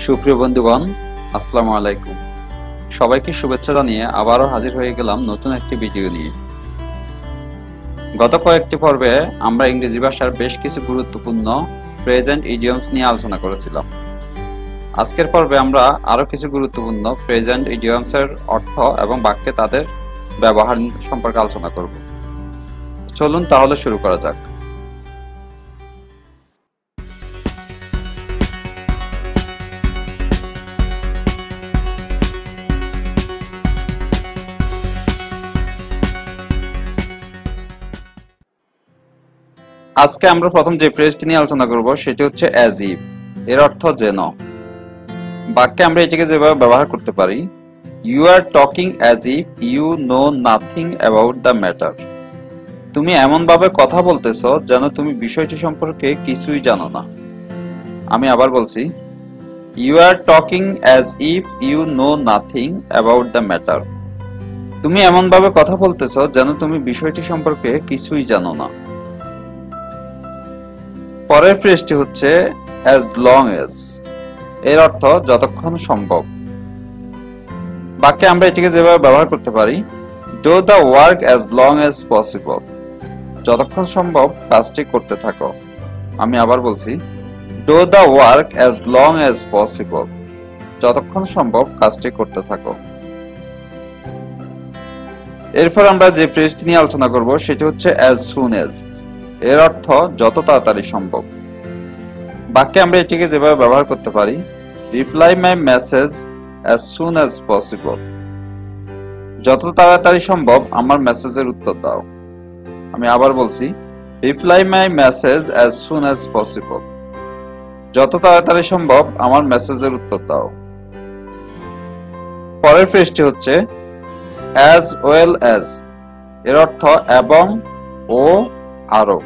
সুপ্রিয় বন্ধুগণ, আসসালামু আলাইকুম। সবাইকে শুভেচ্ছা জানিয়ে আবারও হাজির হয়ে গেলাম নতুন একটি ভিডিও নিয়ে। গত কয়েকটি পর্বে আমরা ইংরেজি ভাষার বেশ কিছু গুরুত্বপূর্ণ প্রেজেন্ট ইডিয়মস নিয়ে আলোচনা করেছিলাম। আজকের পর্বে আমরা আরো কিছু গুরুত্বপূর্ণ প্রেজেন্ট ইডিয়মসের অর্থ এবং বাক্যে তাদের ব্যবহার সম্পর্কে আলোচনা করব। চলুন তাহলে শুরু করা যাক। আজকে আমরা প্রথম যে ফ্রেজটি নিয়ে আলোচনা করব সেটি হচ্ছে অ্যাজ ইফ। এর অর্থ যেন। বাক্যে আমরা এটিকে যেভাবে ব্যবহার করতে পারি, you are talking as if you know nothing about the matter. তুমি এমন ভাবে কথা বলতেছো যেন তুমি বিষয়টি সম্পর্কে কিছুই জানো না। আমি আবার বলছি, you are talking as if you know nothing about the matter. তুমি এমন ভাবে কথা বলতেছো যেন তুমি বিষয়টি সম্পর্কে কিছুই জানো না। পরের ফ্রেজটি হচ্ছে as long as। এর অর্থ যতক্ষণ সম্ভব। বাক্যে আমরা এটিকে যেভাবে ব্যবহার করতে পারি, do the work as long as possible। যতক্ষণ সম্ভব কাজটি করতে থাকো। আমি আবার বলছি, do the work as long as possible। যতক্ষণ সম্ভব কাজটি করতে থাকো। এরপর আমরা যে ফ্রেজটি নিয়ে আলোচনা করব সেটি হচ্ছে as soon as। এর অর্থ যত তাড়াতাড়ি সম্ভব। বাক্যে আমরা এটিকে যেভাবে ব্যবহার করতে পারি, রিপ্লাই মাই message as soon as possible। যত তাড়াতাড়ি সম্ভব আমার মেসেজের উত্তর দাও। আমি আবার বলছি, রিপ্লাই মাই message as soon as possible। যত তাড়াতাড়ি সম্ভব আমার মেসেজের উত্তর দাও। পরের ফ্রেজটি হচ্ছে as well as। এর অর্থ এবং ও আরো।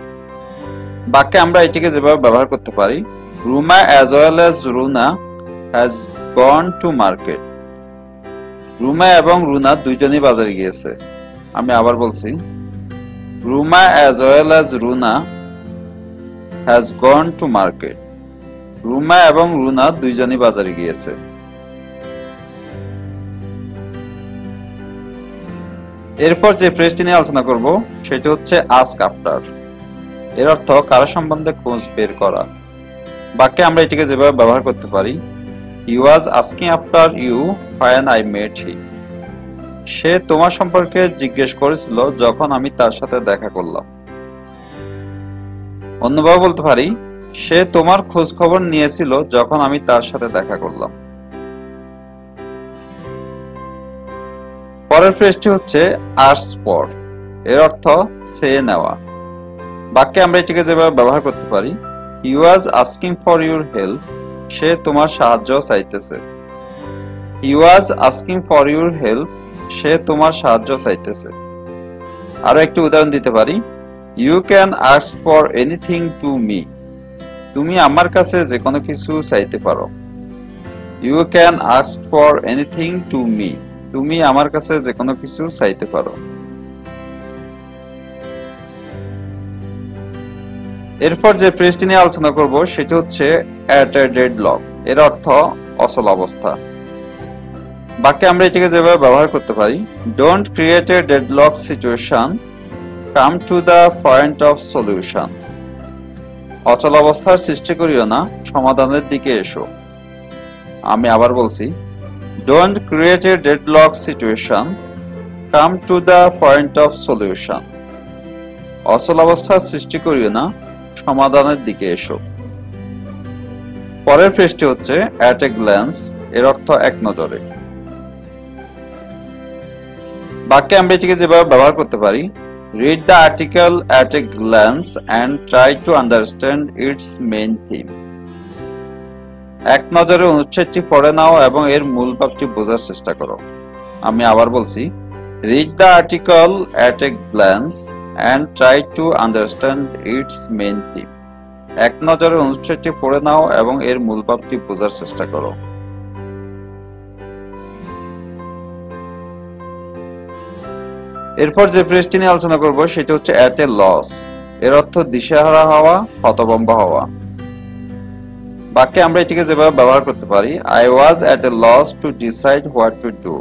বাক্যে আমরা এটিকে যেভাবে ব্যবহার করতে পারি, Ruma as well as Runa has gone to market। Ruma এবং রুনা দুইজনই বাজারে গিয়েছে। আমি আবার বলছি, Ruma as well as Runa has gone to market। Ruma এবং রুনা দুইজনই বাজারে গিয়েছে। এরপর যে ফ্রেজটি নিয়ে আলোচনা করব সেটি হচ্ছে ask after। এর অর্থ কারো সম্বন্ধে খোঁজ বের করা। বাক্যে আমরা এটিকে যেভাবে ব্যবহার করতে পারি, he was asking after you when I met him। সে তোমার সম্পর্কে জিজ্ঞেস করেছিল যখন আমি তার সাথে দেখা করলাম। অন্যভাবে বলতে পারি, সে তোমার খোঁজ খবর নিয়েছিল যখন আমি তার সাথে দেখা করলাম। পরের ফ্রেজটি হচ্ছে ask for। এর অর্থ চেয়ে নেওয়া। বাক্যে আমরা এটিকে যেভাবে ব্যবহার করতে পারি, he was asking for your help। সে তোমার সাহায্য চাইতেছে। he was asking for your help। সে তোমার সাহায্য চাইতেছে। আরো একটি উদাহরণ দিতে পারি, you can ask for anything to me। তুমি আমার কাছে যে কোনো কিছু চাইতে পারো। you can ask for anything to me। তুমি আমার কাছে যে কোনো কিছু চাইতে পারো। এরপর যে ফ্রেজটি নিয়ে আলোচনা করব সেটি হচ্ছে at a deadlock। এর অর্থ অচল অবস্থা। বাক্যে আমরা এটিকে যেভাবে ব্যবহার করতে পারি, don't create a deadlock situation, come to the point of solution। অচল অবস্থার সৃষ্টি করিও না, সমাধানের দিকে এসো। আমি আবার বলছি, don't create a deadlock situation, come to the point of solution। অচল অবস্থার সৃষ্টি করিও না, সমাধানের দিকে এসো। পরের ফ্রেজটি হচ্ছে at a glance। এর অর্থ এক নজরে। বাক্যে আমরা এটিকে যেভাবে ব্যবহার করতে পারি, read the article at a glance and try to understand its main theme। এক নজরে অনুচ্ছেদটি পড়ে নাও এবং এর মূল ভাবটি বোঝার চেষ্টা করো। আমি আবার বলছি, read the article at a glance and try to understand its main theme। এক নজরে অনুচ্ছেদটি পড়ে নাও এবং এর মূল ভাবটি বোঝার চেষ্টা করো। এরপর যে ফ্রেজটি নিয়ে আলোচনা করব সেটি হচ্ছে at a loss। এর অর্থ দিশেহারা হওয়া, হতভম্ব হওয়া। বাক্যে আমরা এটিকে যেভাবে ব্যবহার করতে পারি, I was at a loss to decide what to do.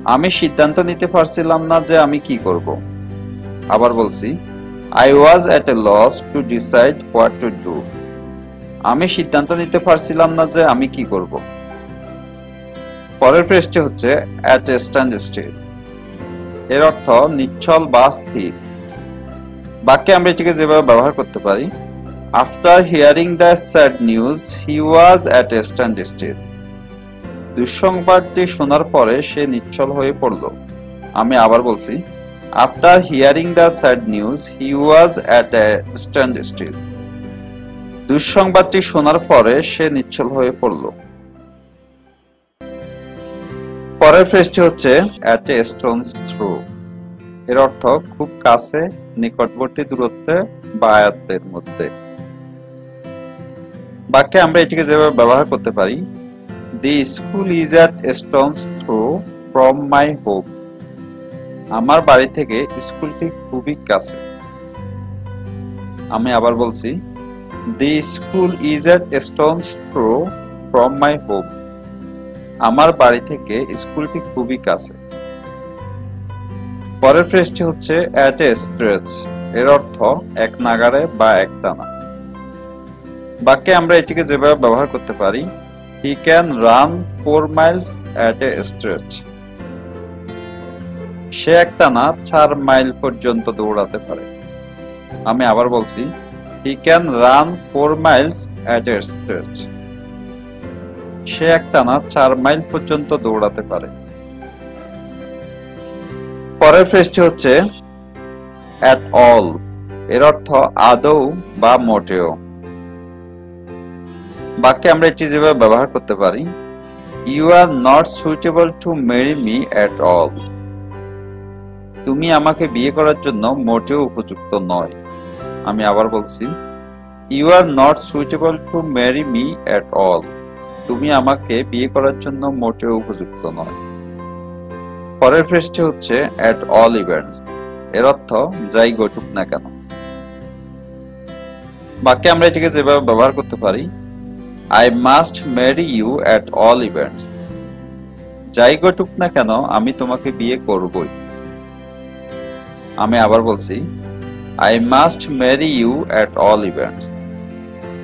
আমি সিদ্ধান্ত নিতে পারছিলাম না যে আমি কি করব। আবার বলছি, I was at a loss to decide what to do. আমি সিদ্ধান্ত নিতে পারছিলাম না যে আমি কি করব। পরের ফ্রেজটি হচ্ছে at a standstill। এর অর্থ নিশ্চল বা স্থির। বাক্যে আমরা এটিকে যেভাবে ব্যবহার করতে পারি, After hearing the sad news, he was at a standstill. দুঃসংবাদটি শোনার পরে সে নিশ্চল হয়ে পড়ল। আমি আবার বলছি, After hearing the sad news, he was at a standstill. দুঃসংবাদটি শোনার পরে সে নিশ্চল হয়ে পড়ল। পরের ফ্রেজটি হচ্ছে at a stone's throw। এর অর্থ খুব কাছে, নিকটবর্তী দূরত্বে বা আয়ত্তের মধ্যে। বাক্যে আমরা এটিকে যেভাবে ব্যবহার করতে পারি, The school is at a stone's throw from my home. আমার বাড়ি থেকে স্কুলটি খুবই কাছে। আমি আবার বলছি, The school is at a stone's throw from my home. আমার বাড়ি থেকে স্কুলটি খুবই কাছে। পরের ফ্রেজটি হচ্ছে at a stretch। এর অর্থ এক নাগাড়ে বা একটানা। বাক্যে আমরা এটিকে যেভাবে ব্যবহার করতে পারি, He can run 4 miles at a stretch. সে একটানা 4 মাইল পর্যন্ত দৌড়াতে পারে। আমি আবার বলছি, He can run 4 miles at a stretch. সে একটানা 4 মাইল পর্যন্ত দৌড়াতে পারে। পরের ফ্রেজটি হচ্ছে at all। এর অর্থ আদৌ বা মোটেও। বাক্যে আমরা এটি যেভাবে ব্যবহার করতে পারি, You are not suitable to marry me at all. তুমি আমাকে বিয়ে করার জন্য মোটেও উপযুক্ত নয়। আমি আবার বলছি, You are not suitable to marry me at all. তুমি আমাকে বিয়ে করার জন্য মোটেও উপযুক্ত নয়। পরের ফ্রেজটি হচ্ছে at all events। এর অর্থ যাই ঘটুক না কেন। বাক্যে আমরা এটিকে যেভাবে ব্যবহার করতে পারি, I must marry you at all events. যাই ঘটুক না কেন আমি তোমাকে বিয়ে করবই। আমি আবার বলছি, I must marry you at all events.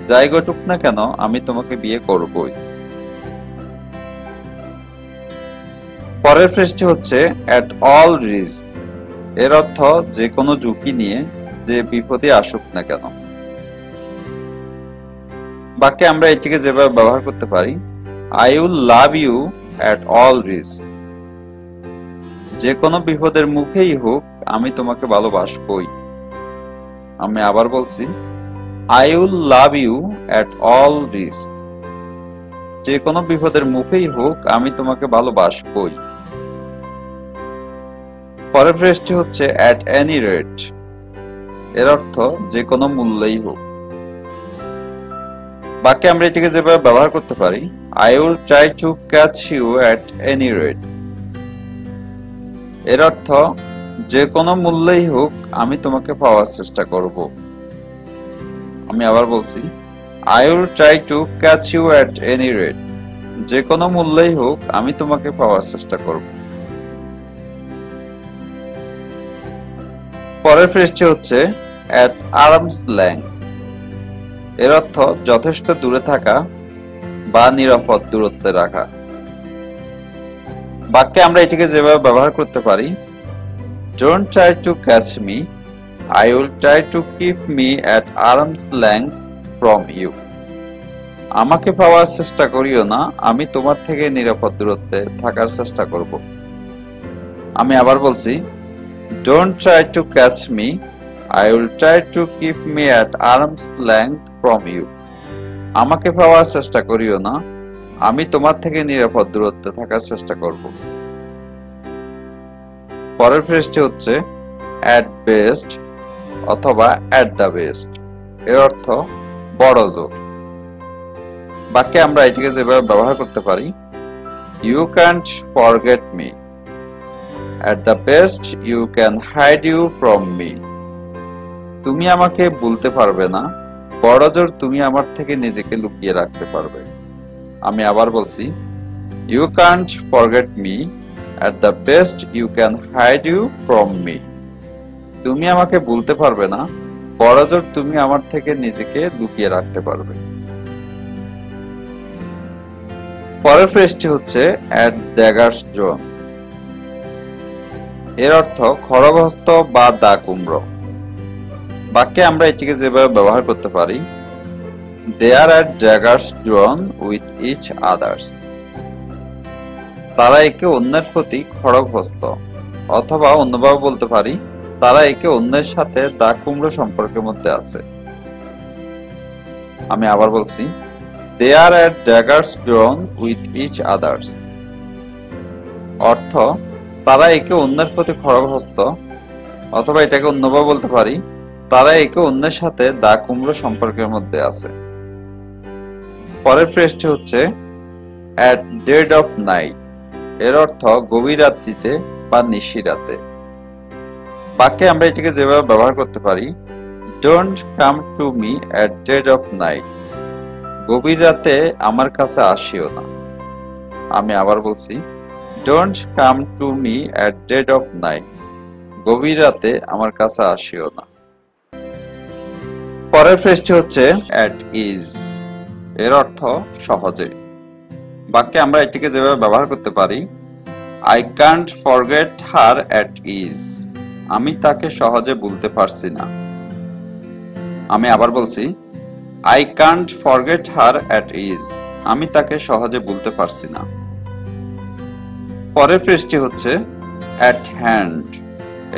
যাই ঘটুক না কেন আমি তোমাকে বিয়ে করবই। পরের ফ্রেজটি হচ্ছে at all risk। এর অর্থ যে কোনো ঝুঁকি নিয়ে যে বিপদে আসুক না কেন। বাক্যে আমরা এটিকে যেভাবে ব্যবহার করতে পারি, I will love you at all risk. যে কোনো বিপদের মুখেই হোক আমি তোমাকে ভালোবাসবই। আমি আবার বলছি, I will love you at all risk. যে কোনো বিপদের মুখেই হোক আমি তোমাকে ভালোবাসবই। পরের ফ্রেজটি হচ্ছে at any rate। এর অর্থ যে কোনো মূল্যেই হোক। বাক্যে আমরা এটিকে যেভাবে ব্যবহার করতে পারি, I will try to catch you at any rate. এর অর্থ যে কোনো মূল্যেই হোক আমি তোমাকে পাওয়ার চেষ্টা করব। আমি আবার বলছি, I will try to catch you at any rate. যে কোনো মূল্যেই হোক আমি তোমাকে পাওয়ার চেষ্টা করব। পরের ফ্রেজটি হচ্ছে at arm's length। এর অর্থ যথেষ্ট দূরে থাকা বা নিরাপদ দূরত্বে রাখা। বাক্যে আমরা এটিকে যেভাবে ব্যবহার করতে পারি, Don't try to catch me. I will try to keep me at arm's length from you. আমাকে পাওয়ার চেষ্টা করিও না, আমি তোমার থেকে নিরাপদ দূরত্বে থাকার চেষ্টা করব। আমি আবার বলছি, Don't try to catch me. I will try to keep me at arm's length from you. আমাকে পাওয়ার চেষ্টা করিও না, আমি তোমার থেকে নিরাপদ দূরত্বে থাকার চেষ্টা করব। পরের ফ্রেজটি হচ্ছে at best অথবা at the best। এর অর্থ বড় জোর। বাক্যে আমরা এটিকে যেভাবে ব্যবহার করতে পারি, You can't forget me. At the best you can hide you from me. তুমি আমাকে ভুলতে পারবে না, বড়জোর তুমি আমার থেকে নিজেকে লুকিয়ে রাখতে পারবে। আমি আবার বলছি, you can't forget me, at the best you can hide you from me. তুমি আমাকে ভুলতে পারবে না, বড়জোর তুমি আমার থেকে নিজেকে লুকিয়ে রাখতে পারবে। পরের ফ্রেজটি হচ্ছে অ্যাট ড্যাগার্স জোন। এর অর্থ খড়গহস্ত বা দা কুমড়ো। বাক্যে আমরা এটিকে যেভাবে ব্যবহার করতে পারি, দে আর অ্যাট ড্যাগার্স জোন উইথ ইচ আদার্স। তারা একে অন্যের প্রতি খড়গহস্ত, অথবা অন্যভাবে বলতে পারি তারা একে অন্যের সাথে দা কুমড়ো সম্পর্কের মধ্যে আছে। আমি আবার বলছি, দে আর অ্যাট ড্যাগার্স জোন উইথ ইচ আদার্স। অর্থ তারা একে অন্যের প্রতি খড়গহস্ত, অথবা এটাকে অন্যভাবে বলতে পারি তারা একে অন্যের সাথে দা কুমড়ো সম্পর্কের মধ্যে আছে। পরের ফ্রেজটি হচ্ছে অ্যাট ডেড অফ নাইট। এর অর্থ গভীর রাত্রিতে বা নিশিরাতে। বাক্যে আমরা এটিকে যেভাবে ব্যবহার করতে পারি, don't come to me at dead of night. গভীর রাতে আমার কাছে আসিও না। আমি আবার বলছি, don't come to me at dead of night. গভীর রাতে আমার কাছে আসিও না। পরের ফ্রেজটি হচ্ছে অ্যাট ইজ। এর অর্থ সহজে। বাক্যে আমরা এটিকে যেভাবে ব্যবহার করতে পারি, I can't forget her at is. আমি তাকে সহজে ভুলতে পারছি না। আমি আবার বলছি, I can't forget her at is. আমি তাকে সহজে ভুলতে পারছি না। পরের ফ্রেজটি হচ্ছে অ্যাট হ্যান্ড।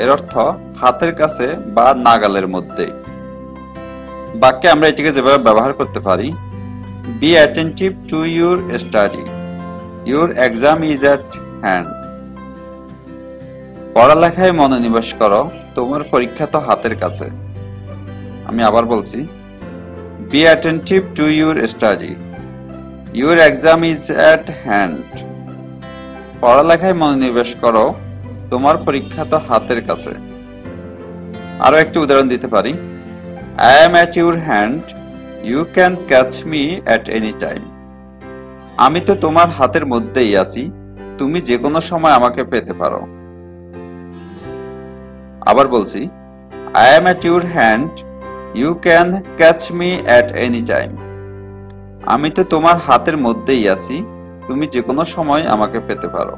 এর অর্থ হাতের কাছে বা নাগালের মধ্যে। বাক্যে আমরা এটিকে যেভাবে ব্যবহার করতে পারি, be attentive to your study, your exam is at hand. পড়ালেখায় মনোনিবেশ করো, তোমার পরীক্ষা তো হাতের কাছে। আমি আবার বলছি, be attentive to your study, your exam is at hand. পড়ালেখায় মনোনিবেশ করো, তোমার পরীক্ষা তো হাতের কাছে। আরো একটি উদাহরণ দিতে পারি, I am at your hand, you can catch me at any time. আমি তো তোমার হাতের মধ্যেই আছি, তুমি যে কোনো সময় আমাকে পেতে পারো। আবার বলছি, I am at your hand, you can catch me at any time. আমি তো তোমার হাতের মধ্যেই আছি, তুমি যে কোনো সময় আমাকে পেতে পারো।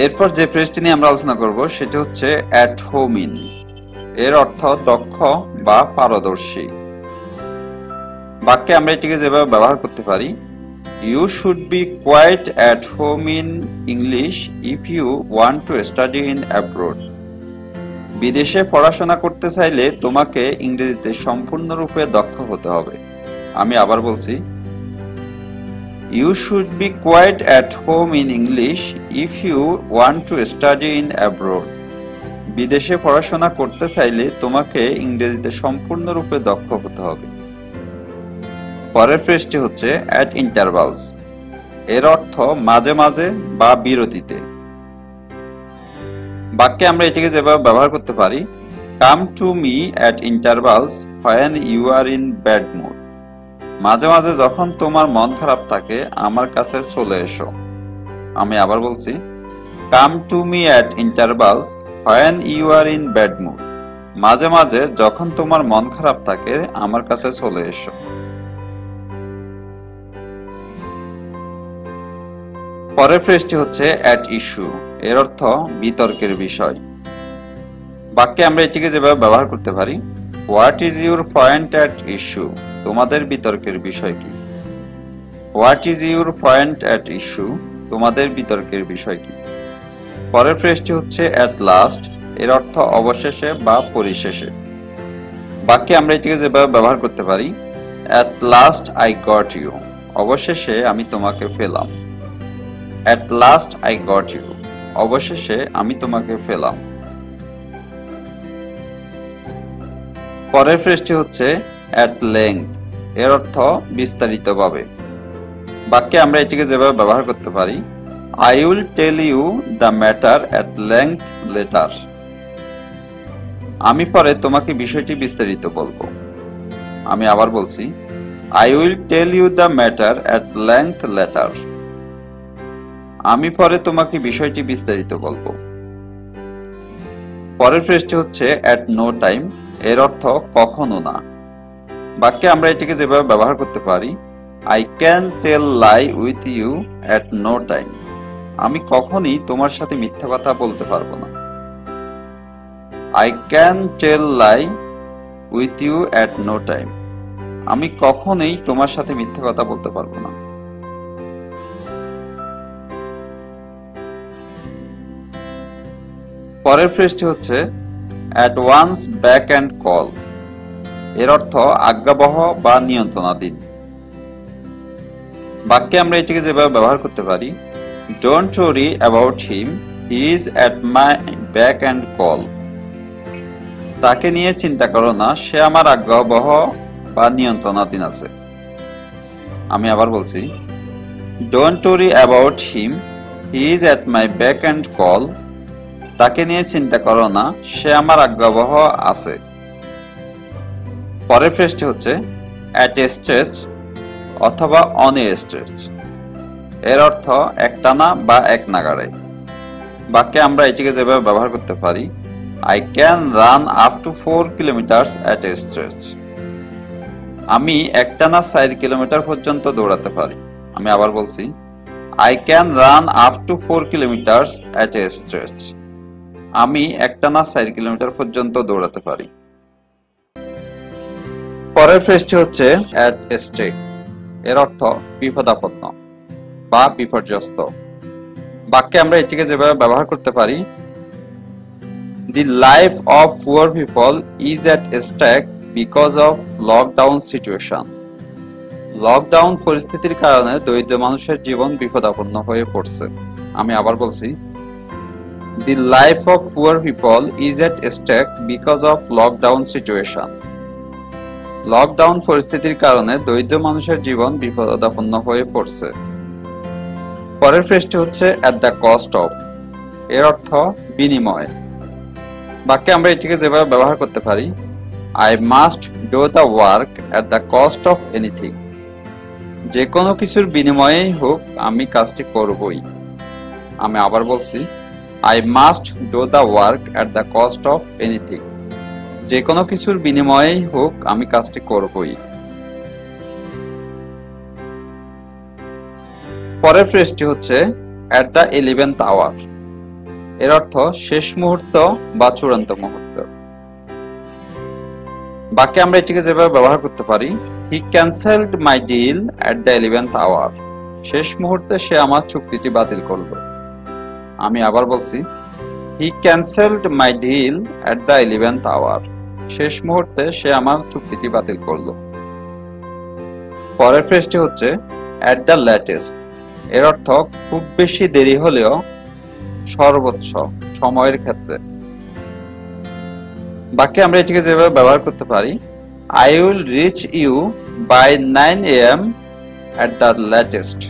এরপর যে ফ্রেজটি নিয়ে আমরা আলোচনা করব সেটি হচ্ছে অ্যাট হোম ইন। এর অর্থ দক্ষ বা পারদর্শী। বাক্যে আমরা এটিকে যেভাবে ব্যবহার করতে পারি, you should be quite at home in English if you want to study in abroad. বিদেশে পড়াশোনা করতে চাইলে তোমাকে ইংরেজিতে সম্পূর্ণরূপে দক্ষ হতে হবে। আমি আবার বলছি, you should be quite at home in English if you want to study in abroad. বিদেশে পড়াশোনা করতে চাইলে তোমাকে ইংরেজিতে সম্পূর্ণরূপে দক্ষ হতে হবে। পরের ফ্রেজটি হচ্ছে অ্যাট ইন্টারভালস। এর অর্থ মাঝে মাঝে বা বিরতিতে। বাক্যে আমরা এটিকে যেভাবে ব্যবহার করতে পারি, come to me at intervals when you are in bad mood. মাঝে মাঝে যখন তোমার মন খারাপ থাকে আমার কাছে চলে এসো। আমি আবার বলছি, come to me at intervals when you are in bad mood. মাঝে মাঝে যখন তোমার মন খারাপ থাকে আমার কাছে চলে এসো। পরের ফ্রেজটি হচ্ছে অ্যাট ইস্যু। এর অর্থ বিতর্কের বিষয়। বাক্যে আমরা এটিকে যেভাবে ব্যবহার করতে পারি, what is your point at issue. তোমাদের বিতর্কের বিষয় কি? What is your point at issue. তোমাদের বিতর্কের বিষয় কি? পরের ফ্রেজটি হচ্ছে অ্যাট লাস্ট। এর অর্থ অবশেষে বা পরিশেষে। বাক্যে আমরা এটিকে যেভাবে ব্যবহার করতে পারি, at last I got you. অবশেষে আমি তোমাকে পেলাম। At last I got you. অবশেষে আমি তোমাকে পেলাম। পরের ফ্রেজটি হচ্ছে অ্যাট লেংথ। এর অর্থ বিস্তারিতভাবে। বাক্যে আমরা এটিকে যেভাবে ব্যবহার করতে পারি, I will tell you the matter at length later. আমি পরে তোমাকে বিষয়টি বিস্তারিত বলবো। আমি আবার বলছি, I will tell you the matter at length later. আমি পরে তোমাকে বিষয়টি বিস্তারিত বলবো। পরের ফ্রেজটি হচ্ছে at no time, এর অর্থ কখনো না। বাক্যে আমরা এটিকে যেভাবে ব্যবহার করতে পারি, I can tell lie with you at no time. আমি কখনই তোমার সাথে মিথ্যা কথা বলতে পারবো না। I can tell lie with you at no time. আমি কখনোই তোমার সাথে মিথ্যা কথা বলতে পারবো না। পরের ফ্রেজটি হচ্ছে at once back and call, এর অর্থ আজ্ঞাবহ বা নিয়ন্ত্রণাধীন। বাক্যে আমরা এটিকে যেভাবে ব্যবহার করতে পারি, Don't worry about him, he is at my back and call. তাকে নিয়ে চিন্তা করো না, সে আমার আজ্ঞাবহ বা নিয়ন্ত্রণাধীন আছে। আমি আবার বলছি, Don't worry about him, he is at my back and call. তাকে নিয়ে চিন্তা করো না, সে আমার আজ্ঞাবহ আছে। পরের ফ্রেজটি হচ্ছে at a stretch অথবা on a stretch, এর অর্থ একটানা বা এক নাগাড়ে। বাক্যে আমরা এটিকে যেভাবে ব্যবহার করতে পারি, I can run up to 4 kilometers at a stretch. আমি একটানা 4 কিলোমিটার পর্যন্ত দৌড়াতে পারি। আমি আবার বলছি, I can run up to 4 kilometers at a stretch. আমি একটানা 4 কিলোমিটার পর্যন্ত দৌড়াতে পারি। পরের ফ্রেজটি হচ্ছে at stake, এর অর্থ বিপদাপন্ন বা বিপর্যস্ত। বাক্যে আমরা এটিকে যেভাবে ব্যবহার করতে পারি, The life of poor people is at stake because of lockdown situation. Lockdown পরিস্থিতির কারণে দরিদ্র মানুষের জীবন বিপদাপন্ন হয়ে পড়ছে। আমি আবার বলছি, The life of poor people is at stake because of lockdown situation. Lockdown পরিস্থিতির কারণে দরিদ্র মানুষের জীবন বিপদাপন্ন হয়ে পড়ছে। পরের ফ্রেজটি হচ্ছে at the cost of, এর অর্থ বিনিময়। বাক্যে আমরা এটিকে যেভাবে ব্যবহার করতে পারি, I must do the work at the cost of anything. যে কোনো কিছুর বিনিময়েই হোক আমি কাজটি করবই। আমি আবার বলছি, I must do the work at the cost of anything. যে কোনো কিছুর বিনিময়েই হোক আমি কাজটি করবই। পরের ফ্রেজটি হচ্ছে at the 11th hour, এর অর্থ শেষ মুহূর্ত বা চূড়ান্ত মুহূর্ত। বাক্যে আমরা এটিকে যেভাবে ব্যবহার করতে পারি, He cancelled my deal at the 11th hour. শেষ মুহূর্তে সে আমার চুক্তিটি বাতিল করলো। আমি আবার বলছি, He cancelled my deal at the 11th hour. শেষ মুহূর্তে সে আমার চুক্তিটি বাতিল করলো। পরের ফ্রেজটি হচ্ছে at the latest, এর অর্থ খুব বেশি দেরি হলেও সর্বোচ্চ সময়ের ক্ষেত্রে। বাক্যে আমরা এটিকে যেভাবে ব্যবহার করতে পারি, I will reach you by 9 AM at the latest.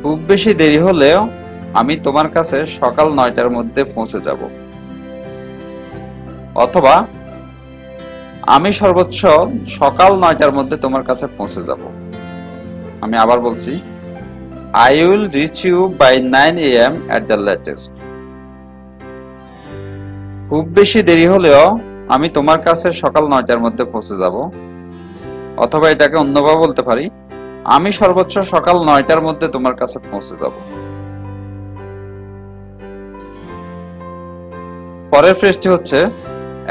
খুব বেশি দেরি হলেও আমি তোমার কাছে সকাল 9টার মধ্যে পৌঁছে যাব। অথবা আমি সর্বোচ্চ সকাল 9টার মধ্যে তোমার কাছে পৌঁছে যাব। আমি আবার বলছি, I will reach you by 9 AM at the latest. খুব বেশি দেরি হলেও আমি তোমার কাছে সকাল 9টার মধ্যে পৌঁছে যাব। অথবা এটাকে অন্যভাবে বলতে পারি, আমি সর্বোচ্চ সকাল 9টার মধ্যে তোমার কাছে পৌঁছে যাব। পরের ফ্রেজটি হচ্ছে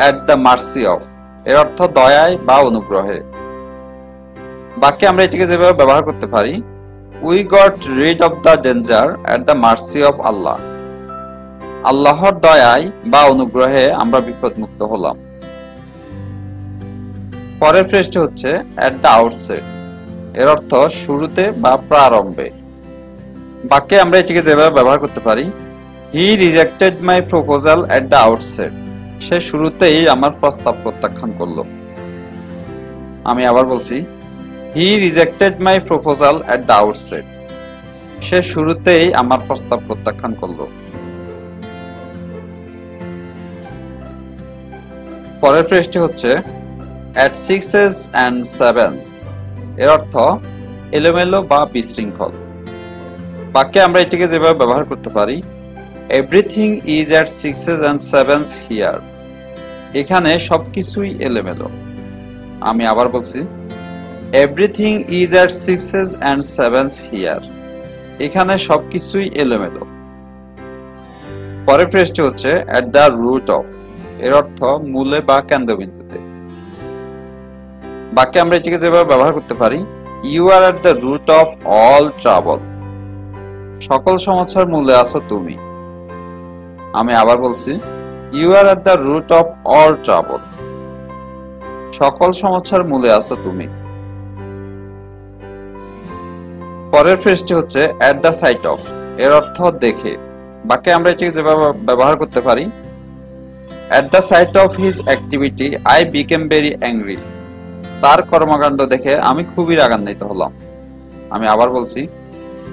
at the mercy of, এর অর্থ দয়ায় বা অনুগ্রহে। বাক্যে আমরা এটিকে যেভাবে ব্যবহার করতে পারি, We got rid of the danger at the mercy of Allah. আল্লাহর দয়ায় বা অনুগ্রহে আমরা বিপদমুক্ত হলাম। পরের ফ্রেজটি হচ্ছে at the outset, এর অর্থ শুরুতে বা প্রারম্ভে। বাক্যে আমরা এটিকে যেভাবে ব্যবহার করতে পারি, He rejected my proposal at the outset. সে শুরুতেই আমার প্রস্তাব প্রত্যাখ্যান করলো। আমি আবার বলছি, He rejected my proposal at the outset. সে শুরুতেই আমার প্রস্তাব প্রত্যাখ্যান করলো। পরের ফ্রেজটি হচ্ছে at sixes and sevens, এর অর্থ এলোমেলো বা বিশৃঙ্খল। বাক্যে আমরা এটিকে যেভাবে ব্যবহার করতে পারি, everything is at sixes and sevens here, এখানে সবকিছুই এলোমেলো। আমি আবার বলছি, everything is at sixes and sevens here, এখানে সবকিছুই এলোমেলো। পরের ফ্রেজটি হচ্ছে at the root of, এর অর্থ মূলে বা কেন্দ্রবিন্দুতে। বাক্যে আমরা এটিকে যেভাবে ব্যবহার করতে পারি, you are at the root of all trouble, সকল সমস্যার মূলে আছো তুমি। আমি আবার বলছি, you are at the root of all trouble, সকল সমস্যার মূলে আছো তুমি। পরের ফ্রেজটি হচ্ছে at the sight of, এর অর্থ দেখে। বাক্যে আমরা এটিকে যেভাবে ব্যবহার করতে পারি, at the sight of his activity I became very angry, তার কর্মকাণ্ড দেখে আমি খুবই রাগান্বিত হলাম। আমি আবার বলছি,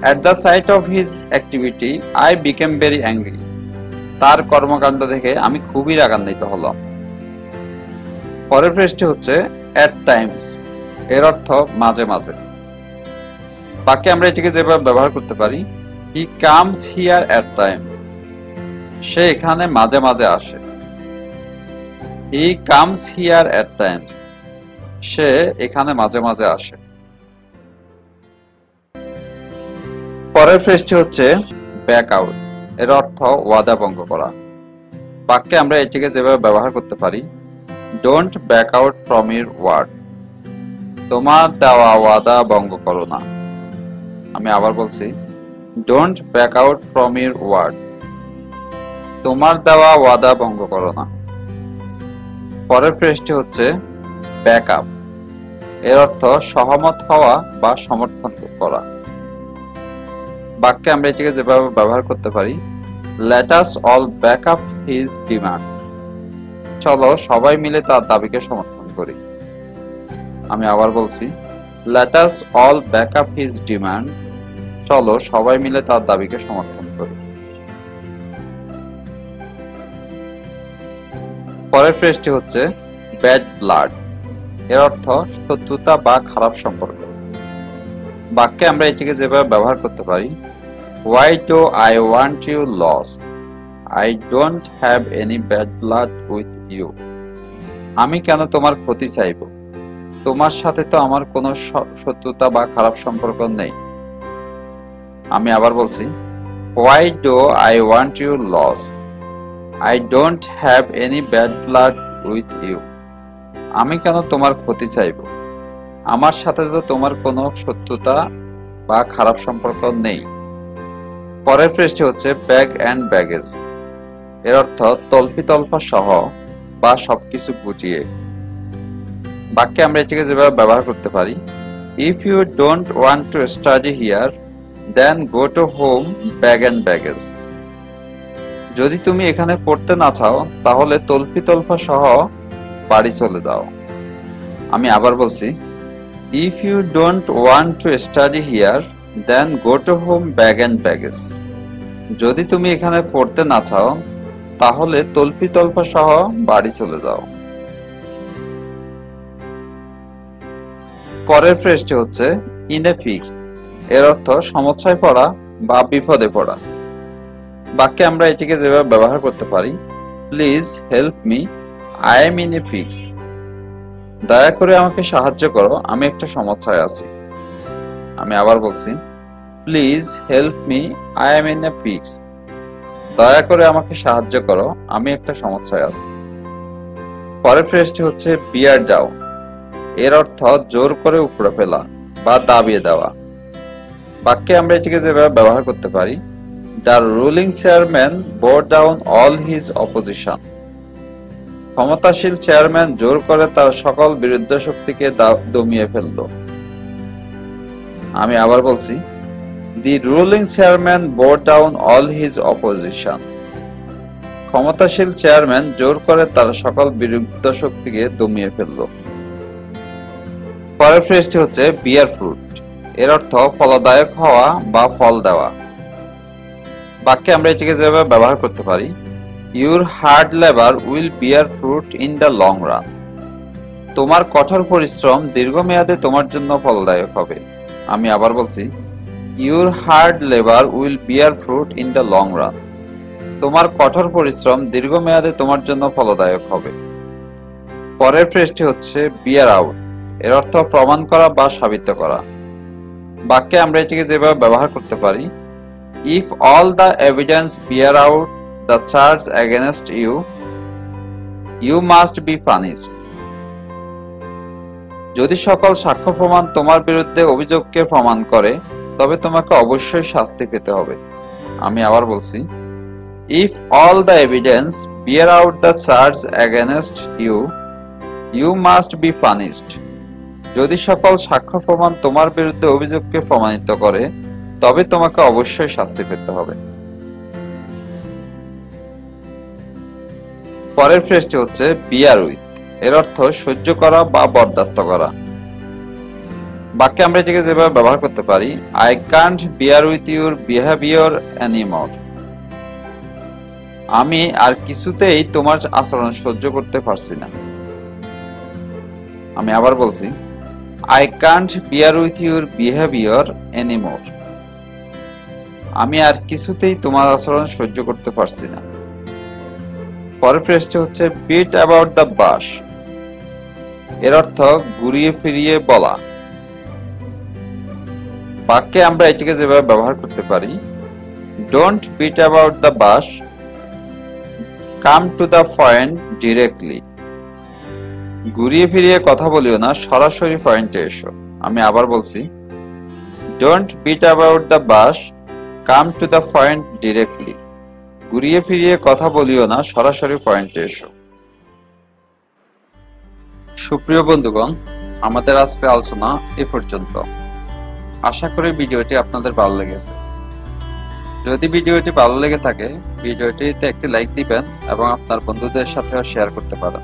at the sight of his activity I became very angry, তার কর্মকাণ্ড দেখে আমি খুবই রাগান্বিত হলাম। পরের ফ্রেজটি হচ্ছে at times, এর অর্থ মাঝে মাঝে। বাক্যে আমরা এটিকে যেভাবে ব্যবহার করতে পারি, he comes here at times, সে এখানে মাঝে মাঝে আসে। he comes here at times, সে এখানে মাঝে মাঝে আসে। পরের ফ্রেজটি হচ্ছে ব্যাক আউট, এর অর্থ ওয়াদা ভঙ্গ করা। বাক্যে আমরা এটিকে যেভাবে ব্যবহার করতে পারি, don't back out from your word, তোমার দেওয়া ওয়াদা ভঙ্গ করো না। আমি আবার বলছি, don't back out from your word, তোমার দেওয়া ওয়াদা ভঙ্গ করো না। পরের ফ্রেজটি হচ্ছে ব্যাক আপ, এর অর্থ সহমত হওয়া বা সমর্থন করা। বাক্যে আমরা এটিকে যেভাবে ব্যবহার করতে পারি, let us all back up his demand, চলো সবাই মিলে তার দাবিকে সমর্থন করি। আমি আবার বলছি, let us all back up his demand, চলো সবাই মিলে তার দাবিকে সমর্থন করি। পরের ফ্রেজটি হচ্ছে ব্যাড ব্লাড, এর অর্থ শত্রুতা বা খারাপ সম্পর্ক। বাক্যে আমরা এটিকে যেভাবে ব্যবহার করতে পারি, why do I want you lost, I don't have any bad blood with you, আমি কেন তোমার ক্ষতি চাইব, তোমার সাথে তো আমার কোনো শত্রুতা বা খারাপ সম্পর্ক নেই। আমি আবার বলছি, why do I want you lost, I don't have any bad blood with you, আমি কেন তোমার ক্ষতি চাইব, আমার সাথে তো তোমার কোনো শত্রুতা বা খারাপ সম্পর্ক নেই। পরের ফ্রেজটি হচ্ছে ব্যাগ অ্যান্ড ব্যাগেজ, এর অর্থ তল্পি তল্পা সহ বা সবকিছু গুটিয়ে। বাক্যে আমরা এটিকে যেভাবে ব্যবহার করতে পারি, if you don't want to study here then go to home bag and baggage, যদি তুমি এখানে পড়তে না চাও তাহলে তল্পি তল্পা সহ বাড়ি চলে যাও। আমি আবার বলছি, if you don't want to study here then go to home bag and baggage, যদি তুমি এখানে পড়তে না চাও তাহলে তল্পি তল্পা সহ বাড়ি চলে যাও। পরের ফ্রেজটি হচ্ছে ইন এ ফিক্স, এর অর্থ সমস্যায় পড়া বা বিপদে পড়া। বাক্যে আমরা এটিকে যেভাবে ব্যবহার করতে পারি, please help me, I am in a fix, দয়া করে আমাকে সাহায্য করো, আমি একটা সমস্যায় আছি। আমি আবার বলছি, please help me, I am in a fix, দয়া করে আমাকে সাহায্য করো, আমি একটা সমস্যায় আছি। পরের ফ্রেজটি হচ্ছে বিয়ার ডাউন, এর অর্থ জোর করে উপড়ে ফেলা বা দাবিয়ে দেওয়া। বাক্যে আমরা এটিকে যেভাবে ব্যবহার করতে পারি, the ruling chairman bore down all his opposition, ক্ষমতাশীল চেয়ারম্যান জোর করে তার সকল বিরুদ্ধ শক্তিকে দমিয়ে ফেলল। আমি আবার বলছি, the ruling chairman bore down all his opposition, ক্ষমতাশীল চেয়ারম্যান জোর করে তার সকল বিরুদ্ধ শক্তিকে দমিয়ে ফেলল। পরের ফ্রেজটি হচ্ছে বিয়ার ফ্রুট, এর অর্থ ফলদায়ক হওয়া বা ফল দেওয়া। বাক্যে আমরা এটিকে যেভাবে ব্যবহার করতে পারি, Your hard labor will bear fruit in the long run. তোমার কঠোর পরিশ্রম দীর্ঘমেয়াদে তোমার জন্য ফলদায়ক হবে। আমি আবার বলছি, Your hard labor will bear fruit in the long run. তোমার কঠোর পরিশ্রম দীর্ঘমেয়াদে তোমার জন্য ফলদায়ক হবে। পরের ফ্রেজটি হচ্ছে bear out, এর অর্থ প্রমাণ করা বা সাবিত করা। বাক্যে আমরা এটিকে যেভাবে ব্যবহার করতে পারি, if all the evidence bear out the charge against you, you must be punished. যদি সকল সাক্ষ্য প্রমাণ তোমার বিরুদ্ধে অভিযোগকে প্রমাণ করে, তবে তোমাকে অবশ্যই শাস্তি পেতে হবে। আমি আবার বলছি, if all the evidence bear out the charge against you, you must be punished. যদি সকল সাক্ষ্য প্রমাণ তোমার বিরুদ্ধে অভিযোগকে প্রমাণিত করে, তবে তোমাকে অবশ্যই শাস্তি পেতে হবে। পরের ফ্রেজটি হচ্ছে bear with, এর অর্থ সহ্য করা বা বরদাস্ত করা। বাক্যে আমরা এটিকে যেভাবে ব্যবহার করতে পারি, I can't bear with your behavior anymore. আমি আর কিছুতেই তোমার আচরণ সহ্য করতে পারছি না। আমি আবার বলছি, I can't bear with your behavior anymore. আমি আর কিছুতেই তোমার আচরণ সহ্য করতে পারছি না। পরের ফ্রেজটি হচ্ছে beat about the bush, এর অর্থ ঘুরিয়ে ফিরিয়ে বলা। বাক্যে আমরা এটিকে যেভাবে ব্যবহার করতে পারি, don't beat about the bush, come to the point directly. ঘুরিয়ে ফিরিয়ে কথা বলিও না, সরাসরি পয়েন্টে এসো। আমি আবার বলছি, don't beat about the bush, come to the point directly. ঘুরিয়ে ফিরিয়ে কথা বলিও না, সরাসরি পয়েন্টে এসো। সুপ্রিয় বন্ধুগণ, আমাদের আজকের আলোচনা এ পর্যন্ত। আশা করি ভিডিওটি আপনাদের ভালো লেগেছে। যদি ভিডিওটি ভালো লেগে থাকে, ভিডিওটিতে একটি লাইক দিবেন এবং আপনার বন্ধুদের সাথেও শেয়ার করতে পারেন।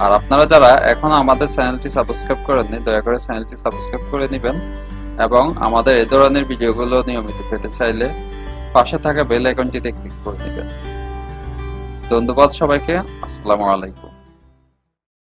আর আপনারা যারা এখনো আমাদের চ্যানেলটি সাবস্ক্রাইব করেননি, দয়া করে চ্যানেলটি সাবস্ক্রাইব করে নেবেন এবং আমাদের এই ধরনের ভিডিওগুলো নিয়মিত পেতে চাইলে পাশে থাকা বেল আইকনটিতে ক্লিক করে নেবেন। ধন্যবাদ সবাইকে। আসসালামু আলাইকুম।